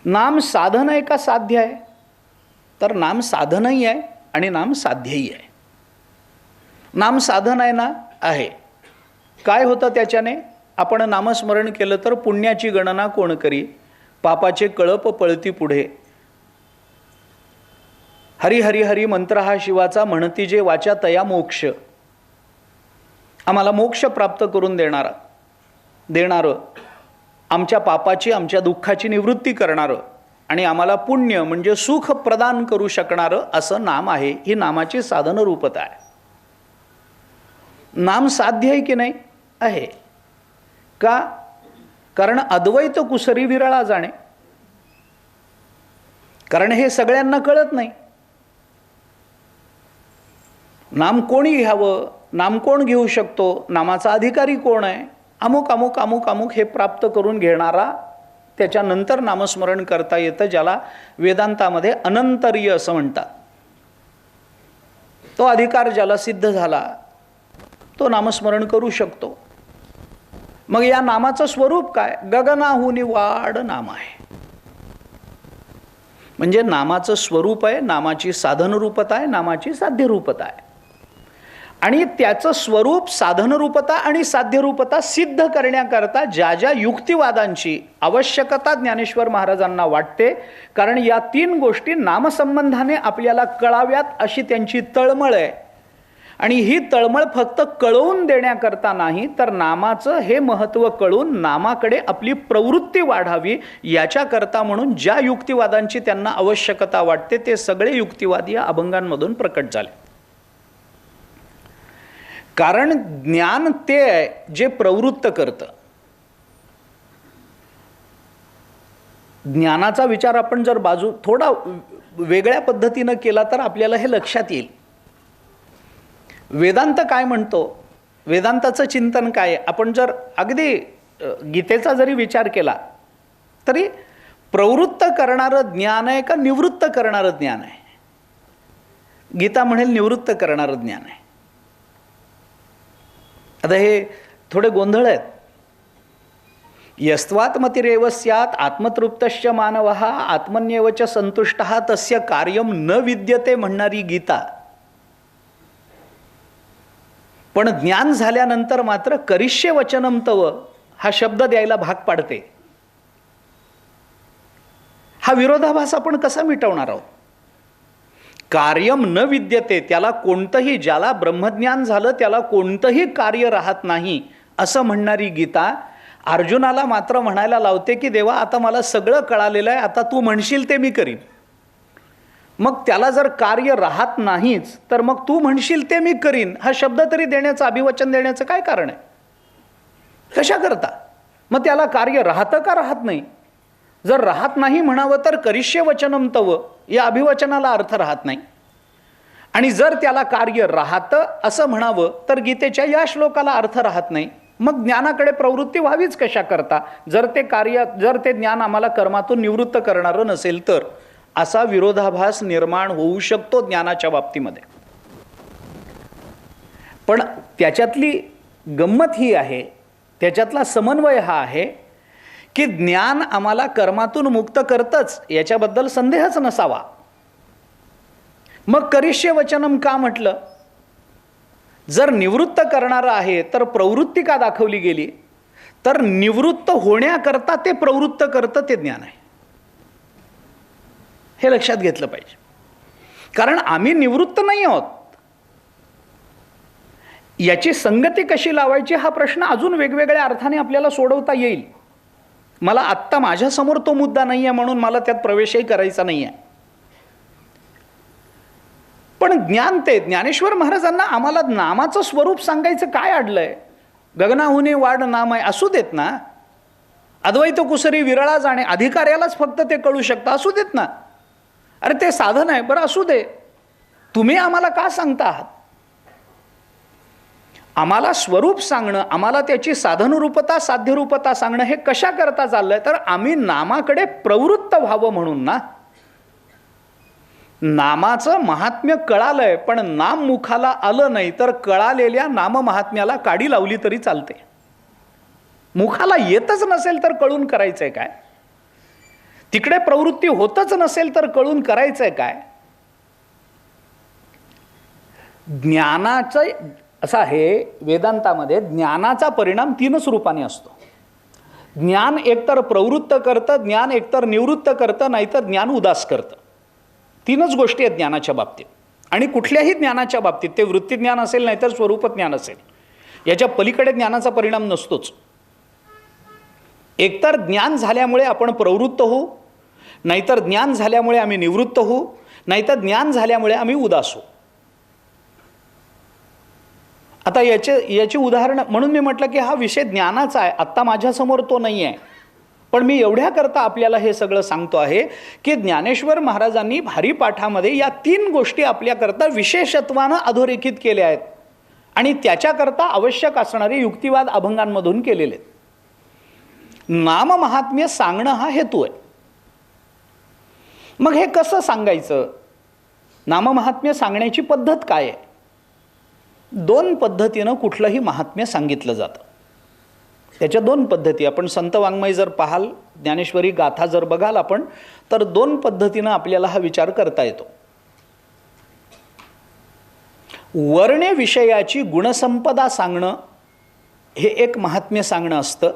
नाम साधन आहे का साध्य आहे? तर नाम साधनही आहे आणि नाम साध्यही आहे. नाम साधन आहे ना? आहे. काय होतं त्याच्याने? आपण नामस्मरण केलं तर पुण्याची गणना कोण करी, पापाचे कळप पळती पुढे. हरी हरी हरी मंत्र हा शिवाचा, म्हणती जे वाचा तया मोक्ष. आम्हाला मोक्ष प्राप्त करून देणारं, आमच्या पापाची आमच्या दुःखाची निवृत्ती करणारं आणि आम्हाला पुण्य म्हणजे सुख प्रदान करू शकणारं असं नाम आहे. ही नामाची साधन रूपता आहे. नाम साध्य आहे की नाही? आहे. का? कारण अद्वैत कुसरी विरळा जाणे. कारण हे सगळ्यांना कळत नाही. नाम कोणी घ्यावं, नाम कोण घेऊ शकतो, नामाचा अधिकारी कोण आहे, अमुक अमुक अमुक अमुक हे प्राप्त करून घेणारा त्याच्यानंतर नामस्मरण करता येतं, ज्याला वेदांतामध्ये अनंतर्य असं म्हणतात. तो अधिकार ज्याला सिद्ध झाला तो नामस्मरण करू शकतो. मग या नामाचं स्वरूप काय? गगनाहुनी वाढ नाम आहे. म्हणजे नामाचं स्वरूप आहे, नामाची साधनरूपता आहे, नामाची साध्यरूपता आहे. आणि त्याचं स्वरूप, साधनरूपता आणि साध्यरूपता सिद्ध करण्याकरता ज्या ज्या युक्तिवादांची आवश्यकता ज्ञानेश्वर महाराजांना वाटते, कारण या 3 गोष्टी नामसंबंधाने आपल्याला कळाव्यात अशी त्यांची तळमळ आहे. आणि ही तळमळ फक्त कळवून देण्याकरता नाही, तर नामाचं हे महत्त्व कळून नामाकडे आपली प्रवृत्ती वाढावी याच्याकरता म्हणून ज्या युक्तिवादांची त्यांना आवश्यकता वाटते ते सगळे युक्तिवाद या अभंगांमधून प्रकट झाले. कारण ज्ञान ते आहे जे प्रवृत्त करतं. ज्ञानाचा विचार आपण जर थोडा वेगळ्या पद्धतीनं केला तर आपल्याला हे लक्षात येईल. वेदांत काय म्हणतो, वेदांताचं चिंतन काय? आपण जर अगदी गीतेचा जरी विचार केला तरी प्रवृत्त करणारं ज्ञान आहे का निवृत्त करणारं ज्ञान आहे? गीता म्हणेल निवृत्त करणारं ज्ञान आहे. आता हे थोडे गोंधळ आहेत. यस्त्वात्मतिरेव स्यात् आत्मतृप्तश्च मानवः आत्मन्येवच संतुष्टः तस्य कार्यम न विद्यते म्हणणारी गीता. पण ज्ञान झाल्यानंतर मात्र करिष्ये वचनम तव हा शब्द द्यायला भाग पाडते. हा विरोधाभास आपण कसा मिटवणार आहोत? कार्यम न विद्यते, त्याला कोणतंही, ज्याला ब्रह्मज्ञान झालं त्याला कोणतंही कार्य राहत नाही असं म्हणणारी गीता अर्जुनाला मात्र म्हणायला लावते की देवा आता मला सगळं कळालेलं आहे, आता तू म्हणशील ते मी करीन. मग त्याला जर कार्य राहत नाहीच तर मग तू म्हणशील ते मी करीन हा शब्द तरी देण्याचं, अभिवचन देण्याचं काय कारण आहे? कशा करता? मग त्याला कार्य राहतं का राहत नाही? जर राहत नाही म्हणावं तर करिष्ये वचनम तव या अभिवचनाला अर्थ राहत नाही. आणि जर त्याला कार्य राहतं असं म्हणावं तर गीतेच्या या श्लोकाला अर्थ राहत नाही. मग ज्ञानाकडे प्रवृत्ती व्हावीच कशा करता, जर ते ज्ञान आम्हाला कर्मातून निवृत्त करणारं नसेल तर. असा विरोधाभास निर्माण होऊ शकतो ज्ञानाच्या बाबतीमध्ये. पण त्याच्यातली गंमत ही आहे, त्याच्यातला समन्वय हा आहे की ज्ञान आम्हाला कर्मातून मुक्त करतंच याच्याबद्दल संदेहच नसावा. मग करिष्ये वचनम का म्हटलं? जर निवृत्त करणारं आहे तर प्रवृत्ती का दाखवली गेली? तर निवृत्त होण्याकरता ते प्रवृत्त करतं ते ज्ञान आहे, हे लक्षात घेतलं पाहिजे. कारण आम्ही निवृत्त नाही आहोत. याची संगती कशी लावायची हा प्रश्न अजून वेगवेगळ्या अर्थाने आपल्याला सोडवता येईल. मला आत्ता माझ्यासमोर तो मुद्दा नाही आहे म्हणून मला त्यात प्रवेशही करायचा नाही आहे. पण ज्ञान ते ज्ञानेश्वर महाराजांना आम्हाला नामाचं स्वरूप सांगायचं काय अडलंय? गगनाहुनी वाढ नाम आहे, असू देत ना. अद्वैत कुसरी विरळा जाणे, अधिकाऱ्यालाच फक्त ते कळू शकतं, असू देत ना. अरे ते साधन आहे, बरं असू दे. तुम्ही आम्हाला का सांगता आहात? आम्हाला स्वरूप सांगणं, आम्हाला त्याची साधनरूपता साध्यरूपता सांगणं हे कशा करता चाललंय? तर आम्ही नामाकडे प्रवृत्त व्हावं म्हणून ना. नामाचं महात्म्य कळालंय पण नाम मुखाला आलं नाही तर कळालेल्या नाम महात्म्याला काडी लावली तरी चालते. मुखाला येतच नसेल तर कळून करायचंय काय? तिकडे प्रवृत्ती होतच नसेल तर कळून करायचंय काय? ज्ञानाचं असं आहे, वेदांतामध्ये ज्ञानाचा परिणाम 3 रूपाने असतो. ज्ञान एकतर प्रवृत्त करतं, ज्ञान एकतर निवृत्त करतं, नाहीतर ज्ञान उदास करतं. 3च गोष्टी आहेत ज्ञानाच्या बाबतीत. आणि कुठल्याही ज्ञानाच्या बाबतीत ते वृत्ती ज्ञान असेल नाहीतर स्वरूप ज्ञान असेल, याच्या पलीकडे ज्ञानाचा परिणाम नसतोच. एकतर ज्ञान झाल्यामुळे आपण प्रवृत्त होऊ, नाहीतर ज्ञान झाल्यामुळे आम्ही निवृत्त होऊ, नाहीतर ज्ञान झाल्यामुळे आम्ही उदास होऊ. आता याची उदाहरणं म्हणून मी म्हटलं की हा विषय ज्ञानाचा आहे, आत्ता माझ्यासमोर तो नाही आहे. पण मी एवढ्याकरता आपल्याला हे सगळं सांगतो आहे की ज्ञानेश्वर महाराजांनी हरिपाठामध्ये या 3 गोष्टी आपल्याकरता विशेषत्वानं अधोरेखित केल्या आहेत आणि त्याच्याकरता आवश्यक असणारे युक्तिवाद अभंगांमधून केलेले आहेत. नाम महात्म्य सांगणं हा हेतू आहे. मग हे कसं सांगायचं? नाममहात्म्य सांगण्याची पद्धत काय आहे? 2 पद्धतीनं कुठलंही महात्म्य सांगितलं जातं. त्याच्या 2 पद्धती आपण संत वाङ्मय जर पाहाल, ज्ञानेश्वरी गाथा जर बघाल आपण, तर 2 पद्धतीनं आपल्याला हा विचार करता येतो. वर्ण्य विषयाची गुणसंपदा सांगणं हे एक महात्म्य सांगणं असतं.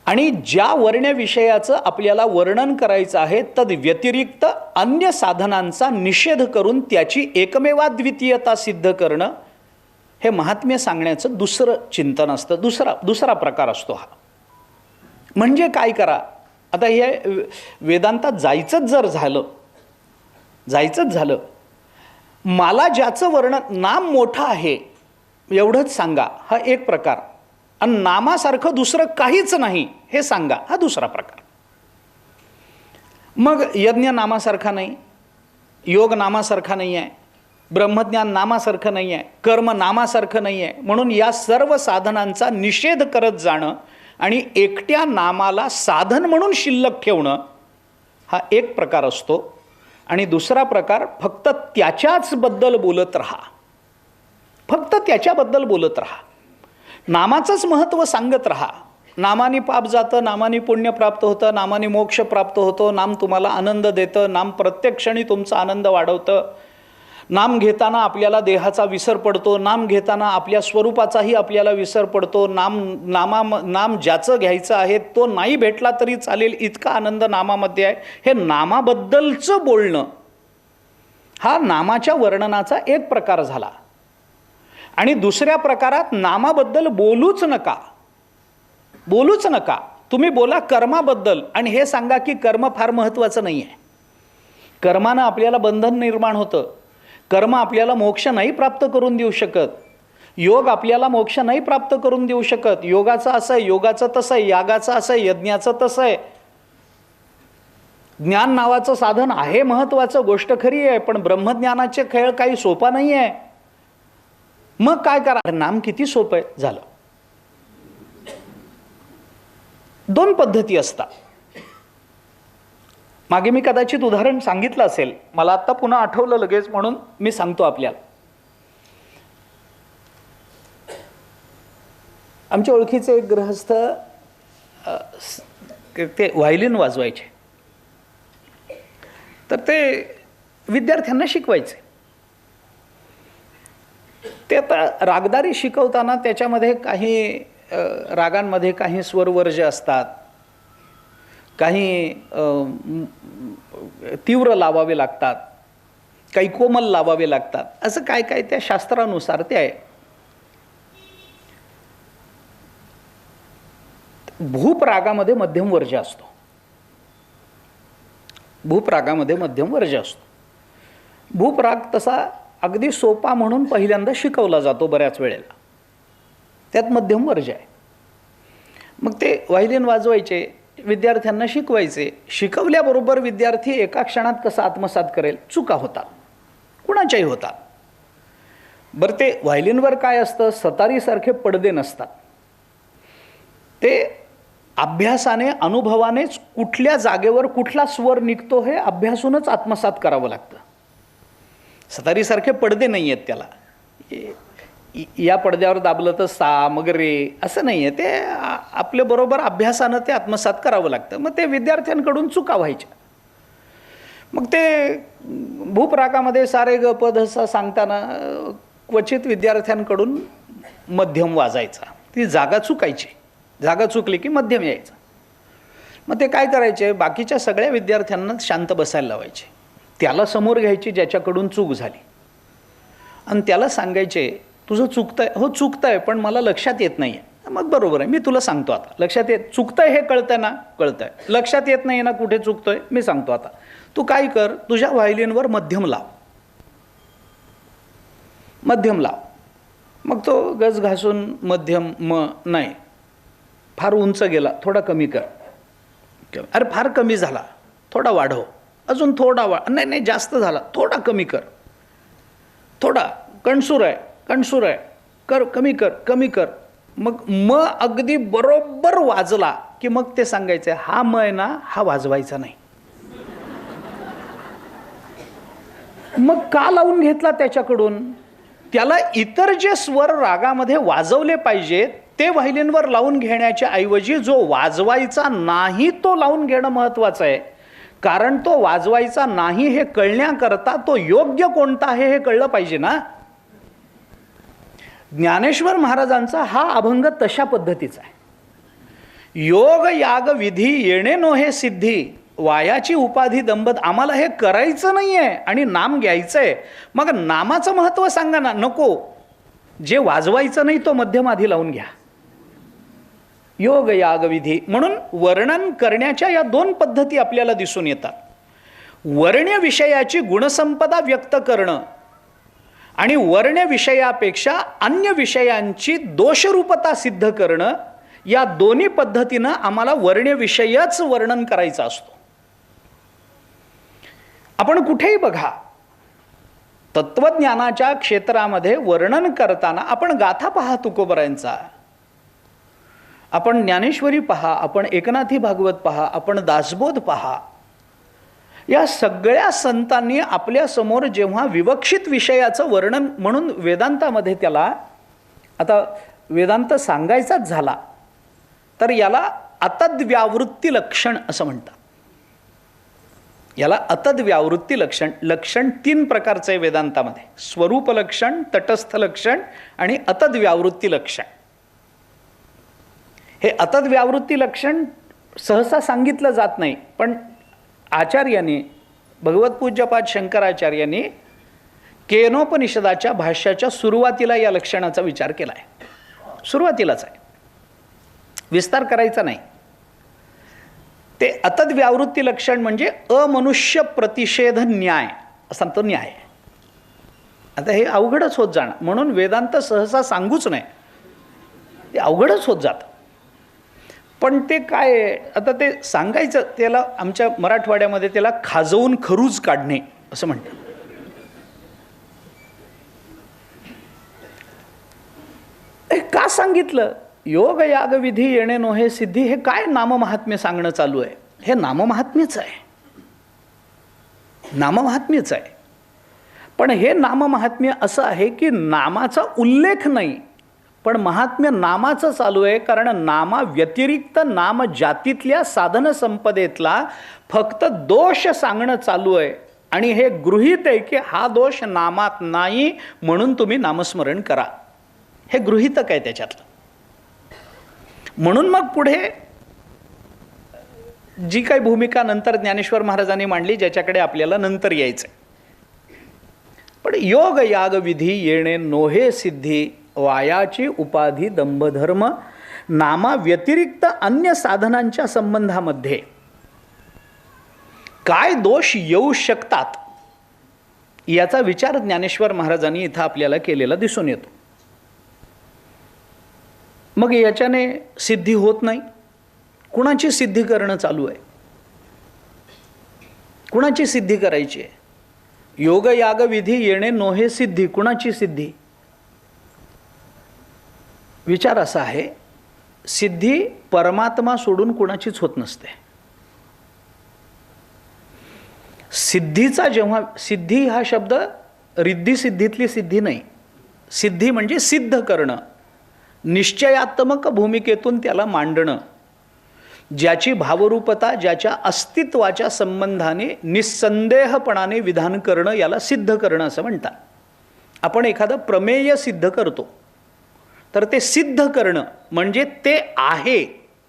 आणि ज्या वर्ण्य विषयाचं आपल्याला वर्णन करायचं आहे तद व्यतिरिक्त अन्य साधनांचा निषेध करून त्याची एकमेवाद्वितीयता सिद्ध करणं हे महात्म्य सांगण्याचं दुसरं चिंतन असतं, दुसरा प्रकार असतो हा. म्हणजे काय करा, आता हे वेदांतात जायचंच झालं, मला ज्याचं वर्णन, नाम मोठं आहे एवढंच सांगा, हा एक प्रकार. आणि नामासारखं दुसरं काहीच नाही हे सांगा, हा दुसरा प्रकार. मग यज्ञ नामासारखा नाही, योग नामासारखा नाही आहे, ब्रह्मज्ञान नामासारखं नाही आहे, कर्म नामासारखं नाही आहे, म्हणून या सर्व साधनांचा निषेध करत जाणं आणि एकट्या नामाला साधन म्हणून शिल्लक ठेवणं हा एक प्रकार असतो. आणि दुसरा प्रकार फक्त त्याच्याचबद्दल बोलत राहा, फक्त त्याच्याबद्दल बोलत राहा, नामाचंच महत्त्व सांगत राहा. नामाने पाप जातं, नामाने पुण्य प्राप्त होतं, नामाने मोक्ष प्राप्त होतो, नाम तुम्हाला आनंद देतं, नाम प्रत्येक क्षणी तुमचा आनंद वाढवतं, नाम घेताना आपल्याला देहाचा विसर पडतो, नाम घेताना आपल्या स्वरूपाचाही आपल्याला विसर पडतो, नाम ज्याचं घ्यायचं आहे तो नाही भेटला तरी चालेल इतका आनंद नामामध्ये आहे. हे नामाबद्दलचं बोलणं हा नामाच्या वर्णनाचा एक प्रकार झाला. आणि दुसऱ्या प्रकारात नामाबद्दल बोलूच नका, तुम्ही बोला कर्माबद्दल आणि हे सांगा की कर्म फार महत्त्वाचं नाही आहे, कर्मानं आपल्याला बंधन निर्माण होतं, कर्म आपल्याला मोक्ष नाही प्राप्त करून देऊ शकत, योग आपल्याला मोक्ष नाही प्राप्त करून देऊ शकत. योगाचं असं आहे, योगाचं तसं आहे, यागाचं असं आहे, यज्ञाचं तसं आहे. ज्ञान नावाचं साधन आहे महत्वाचं, गोष्ट खरी आहे, पण ब्रह्मज्ञानाचे खेळ काही सोपा नाही आहे. मग काय करा? नाम किती सोपं आहे. झालं. 2 पद्धती असतात. मागे मी कदाचित उदाहरण सांगितलं असेल, मला आत्ता पुन्हा आठवलं लगेच म्हणून मी सांगतो आपल्याला. आमच्या ओळखीचे एक गृहस्थ ते व्हायोलिन वाजवायचे. तर ते विद्यार्थ्यांना शिकवायचे. ते आता रागदारी शिकवताना त्याच्यामध्ये काही रागांमध्ये काही स्वरवर्ज्य असतात, काही तीव्र लावावे लागतात, काही कोमल लावावे लागतात, असं काय काय त्या शास्त्रानुसार ते आहे. भूप रागामध्ये मध्यम वर्ज्य असतो. भूप रागामध्ये मध्यम वर्ज्य असतो. भूप राग तसा अगदी सोपा म्हणून पहिल्यांदा शिकवला जातो बऱ्याच वेळेला. त्यात मध्यम वर्ज्य आहे. मग ते व्हायोलिन वाजवायचे, विद्यार्थ्यांना शिकवायचे. शिकवल्याबरोबर विद्यार्थी एका क्षणात कसा आत्मसात करेल? चुका होतात, कुणाच्याही होतात. बरं, ते व्हायोलिनवर काय असतं? सतारीसारखे पडदे नसतात. ते अभ्यासाने, अनुभवानेच कुठल्या जागेवर कुठला स्वर निघतो हे अभ्यासूनच आत्मसात करावं लागतं. सतारीसारखे पडदे नाही आहेत त्याला. या पडद्यावर दाबलं तर सा, मग रे, असं नाही आहे. ते आपल्याबरोबर अभ्यासानं ते आत्मसात करावं लागतं. मग ते विद्यार्थ्यांकडून चुका व्हायच्या. मग ते भूप रागामध्ये सारे ग प ध सा सांगताना क्वचित विद्यार्थ्यांकडून मध्यम वाजायचा. ती जागा चुकायची. जागा चुकली की मध्यम यायचा. मग ते काय करायचे? बाकीच्या सगळ्या विद्यार्थ्यांना शांत बसायला लावायचे. त्याला समोर घ्यायची ज्याच्याकडून चूक झाली, आणि त्याला सांगायचे तुझं चुकतंय. हो चुकतंय, पण मला लक्षात येत नाही आहे. मग बरोबर आहे, मी तुला सांगतो आता. लक्षात येत, चुकतंय हे कळतंय ना? कळतंय. लक्षात येत नाही ना कुठे चुकतोय? मी सांगतो आता. तू काय कर, तुझ्या व्हायोलिनवर मध्यम लाव. मध्यम लाव. मग तो गज घासून मध्यम, नाही फार उंच गेला, थोडा कमी कर. अरे फार कमी झाला, थोडा वाढव. अजून थोडा नाही नाही जास्त झाला, थोडा कमी कर. थोडा कणसूर आहे, कणसूर आहे, कर, कमी कर, कमी कर. मग अगदी बरोबर वाजला की मग ते सांगायचं हा आहे ना, हा वाजवायचा नाही. मग का लावून घेतला त्याच्याकडून? त्याला इतर जे स्वर रागामध्ये वाजवले पाहिजेत ते व्हायोलिनवर लावून घेण्याच्या ऐवजी जो वाजवायचा नाही तो लावून घेणं महत्वाचं आहे. कारण तो वाजवायचा नाही हे कळण्याकरता तो योग्य कोणता आहे हे कळलं पाहिजे ना. ज्ञानेश्वर महाराजांचा हा अभंग तशा पद्धतीचा आहे. योग याग विधी येणे नोहे सिद्धी, वायाची उपाधी दंबत. आम्हाला हे करायचं नाहीये आणि नाम घ्यायचंय. मग नामाचं महत्व सांगा ना. नको, जे वाजवायचं नाही तो मध्यम आधी लावून घ्या. योग याग विधी म्हणून वर्णन करण्याच्या या 2 पद्धती आपल्याला दिसून येतात. वर्ण्य विषयाची गुणसंपदा व्यक्त करणं आणि वर्ण्य विषयापेक्षा अन्य विषयांची दोषरूपता सिद्ध करणं, या दोन्ही पद्धतीनं आम्हाला वर्ण्य विषयच वर्णन करायचा असतो. आपण कुठेही बघा, तत्वज्ञानाच्या क्षेत्रामध्ये वर्णन करताना आपण गाथा पहा तुकोबरायांचा, आपण ज्ञानेश्वरी पहा, आपण एकनाथी भागवत पहा, आपण दासबोध पहा. या सगळ्या संतांनी आपल्या समोर जेव्हा विवक्षित विषयाचं वर्णन म्हणून वेदांतामध्ये, त्याला आता वेदांत सांगायचाच झाला तर याला अतद्व्यावृत्ती लक्षण असं म्हणतात. याला अतद्व्यावृत्ती लक्षण. लक्षण 3 प्रकारचे आहे वेदांतामध्ये: स्वरूप लक्षण, तटस्थ लक्षण आणि अतद्व्यावृत्ती लक्षण. हे अतद्व्यावृत्ती लक्षण सहसा सांगितलं जात नाही, पण आचार्यांनी, भगवतपूज्यपाद शंकराचार्यांनी केनोपनिषदाच्या भाष्याच्या सुरुवातीला या लक्षणाचा विचार केला आहे. सुरुवातीलाच आहे, विस्तार करायचा नाही. ते अतद्व्यावृत्ती लक्षण म्हणजे अमनुष्य प्रतिषेध न्याय असा तो न्याय आहे. आता हे अवघडच होत जाणं, म्हणून वेदांत सहसा सांगूच नाही, ते अवघडच होत जातं. पण ते काय आहे, आता ते सांगायचं, त्याला आमच्या मराठवाड्यामध्ये त्याला खाजवून खरूज काढणे असं म्हणतात. हे का सांगितलं? योग याग विधी येणे नोहे सिद्धी, हे काय नाममहात्म्य सांगणं चालू आहे? हे नाममहात्म्यच आहे, नाममहात्म्यच आहे. पण हे नाममहात्म्य असं आहे की नामाचा उल्लेख नाही, पण महात्म्य नामाचं चालू आहे. कारण नामा व्यतिरिक्त नाम जातीतल्या साधन संपदेतला फक्त दोष सांगणं चालू आहे. आणि हे गृहीत आहे की हा दोष नामात नाही, म्हणून तुम्ही नामस्मरण करा. हे गृहीतक आहे त्याच्यातलं. म्हणून मग पुढे जी काही भूमिका नंतर ज्ञानेश्वर महाराजांनी मांडली, ज्याच्याकडे आपल्याला नंतर यायचं. पण योग याग विधी येणे नोहे सिद्धी, वायाची उपाधी दंभधर्म, नामा व्यतिरिक्त अन्य साधनांच्या संबंधामध्ये काय दोष येऊ शकतात याचा विचार ज्ञानेश्वर महाराजांनी इथं आपल्याला केलेला दिसून येतो. मग याच्याने सिद्धी होत नाही. कुणाची सिद्धी करणं चालू आहे? कुणाची सिद्धी करायची आहे? योग याग विधी येणे नोहे सिद्धी, कुणाची सिद्धी? विचार असा आहे, सिद्धी परमात्मा सोडून कुणाचीच होत नसते. सिद्धीचा जेव्हा, सिद्धी हा शब्द रिद्धी सिद्धीतली सिद्धी नाही. सिद्धी म्हणजे सिद्ध करणं, निश्चयात्मक भूमिकेतून त्याला मांडणं, ज्याची भावरूपता, ज्याच्या अस्तित्वाच्या संबंधाने निस्संदेहपणाने विधान करणं, याला सिद्ध करणं असं म्हणतात. आपण एखादं प्रमेय सिद्ध करतो, तर ते सिद्ध करणं म्हणजे ते आहे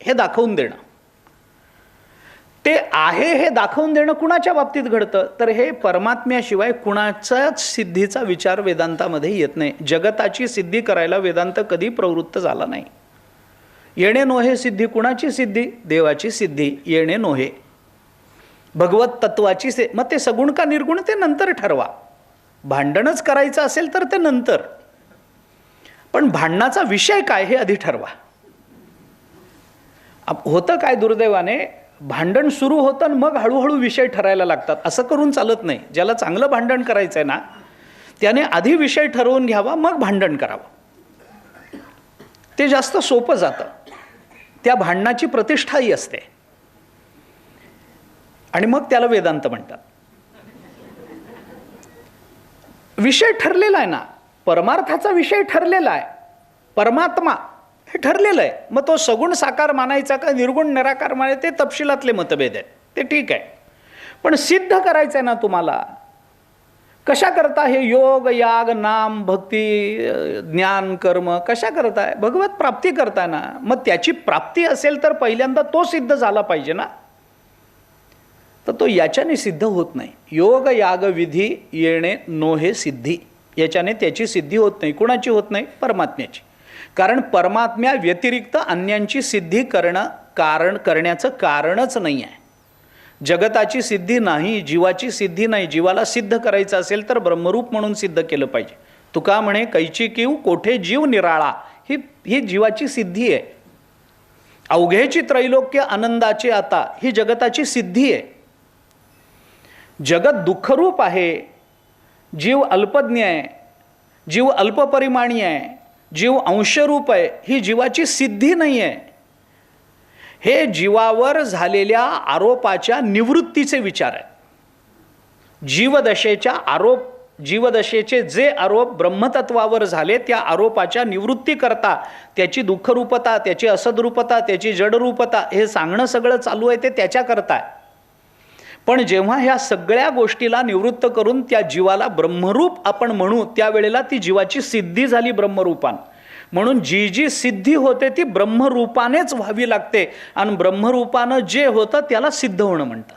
हे दाखवून देणं. ते आहे हे दाखवून देणं कुणाच्या बाबतीत घडतं? तर हे परमात्म्याशिवाय कुणाचाच सिद्धीचा विचार वेदांतामध्ये येत नाही. जगताची सिद्धी करायला वेदांत कधी प्रवृत्त झाला नाही. येणे नोहे सिद्धी, कुणाची सिद्धी? देवाची सिद्धी. येणे नोहे भगवत तत्वाची मग ते सगुण का निर्गुण ते नंतर ठरवा. भांडणच करायचं असेल तर ते नंतर, पण भांडणाचा विषय काय हे आधी ठरवा. होतं काय दुर्दैवाने, भांडण सुरू होतं मग हळूहळू विषय ठरायला लागतात. असं करून चालत नाही. ज्याला चांगलं भांडण करायचं आहे ना, त्याने आधी विषय ठरवून घ्यावा, मग भांडण करावं. ते जास्त सोपं जातं. त्या भांडणाची प्रतिष्ठाही असते आणि मग त्याला वेदांत म्हणतात. विषय ठरलेला आहे ना, परमार्थाचा विषय ठरलेला आहे. परमात्मा हे ठरलेलं आहे. मग तो सगुण साकार मानायचा का निर्गुण निराकार मानायचा, ते तपशिलातले मतभेद आहेत, ते ठीक आहे. पण सिद्ध करायचं आहे ना तुम्हाला. कशा करता हे योग याग नाम भक्ती ज्ञान कर्म कशा करताय? भगवत प्राप्ती करताय ना. मग त्याची प्राप्ती असेल तर पहिल्यांदा तो सिद्ध झाला पाहिजे ना. तर तो याच्याने सिद्ध होत नाही. योग याग विधी येणे नोहे सिद्धी, याच्याने त्याची सिद्धी होत नाही. कुणाची होत नाही? परमात्म्याची. कारण परमात्म्या व्यतिरिक्त अन्यांची सिद्धी करण्याचं कारणच नाही आहे. जगताची सिद्धी नाही, जीवाची सिद्धी नाही. जीवाला सिद्ध करायचं असेल तर ब्रह्मरूप म्हणून सिद्ध केलं पाहिजे. तुका म्हणे कैची कीव कोठे जीव निराळा, ही जीवाची सिद्धी आहे. अवघेची त्रैलोक्य आनंदाचे आता, ही जगताची सिद्धी आहे. जगत दुःखरूप आहे, जीव अल्पज्ञ आहे, जीव अल्पपरिमाणी आहे, जीव अंशरूप आहे, ही जीवाची सिद्धी नाही आहे. हे जीवावर झालेल्या आरोपाच्या निवृत्तीचे विचार आहेत. जीवदशेचे जे आरोप ब्रह्मतत्वावर झाले, त्या आरोपाच्या निवृत्ती करता त्याची दुःखरूपता, त्याची असद्रूपता, त्याची जडरूपता हे सांगणं सगळं चालू आहे, ते त्याच्याकरता आहे. पण जेव्हा ह्या सगळ्या गोष्टीला निवृत्त करून त्या जीवाला ब्रह्मरूप आपण म्हणू, त्यावेळेला ती जीवाची सिद्धी झाली ब्रह्मरूपान. म्हणून जी जी सिद्धी होते ती ब्रह्मरूपानेच व्हावी लागते. आणि ब्रह्मरूपानं जे होतं त्याला सिद्ध होणं म्हणतात.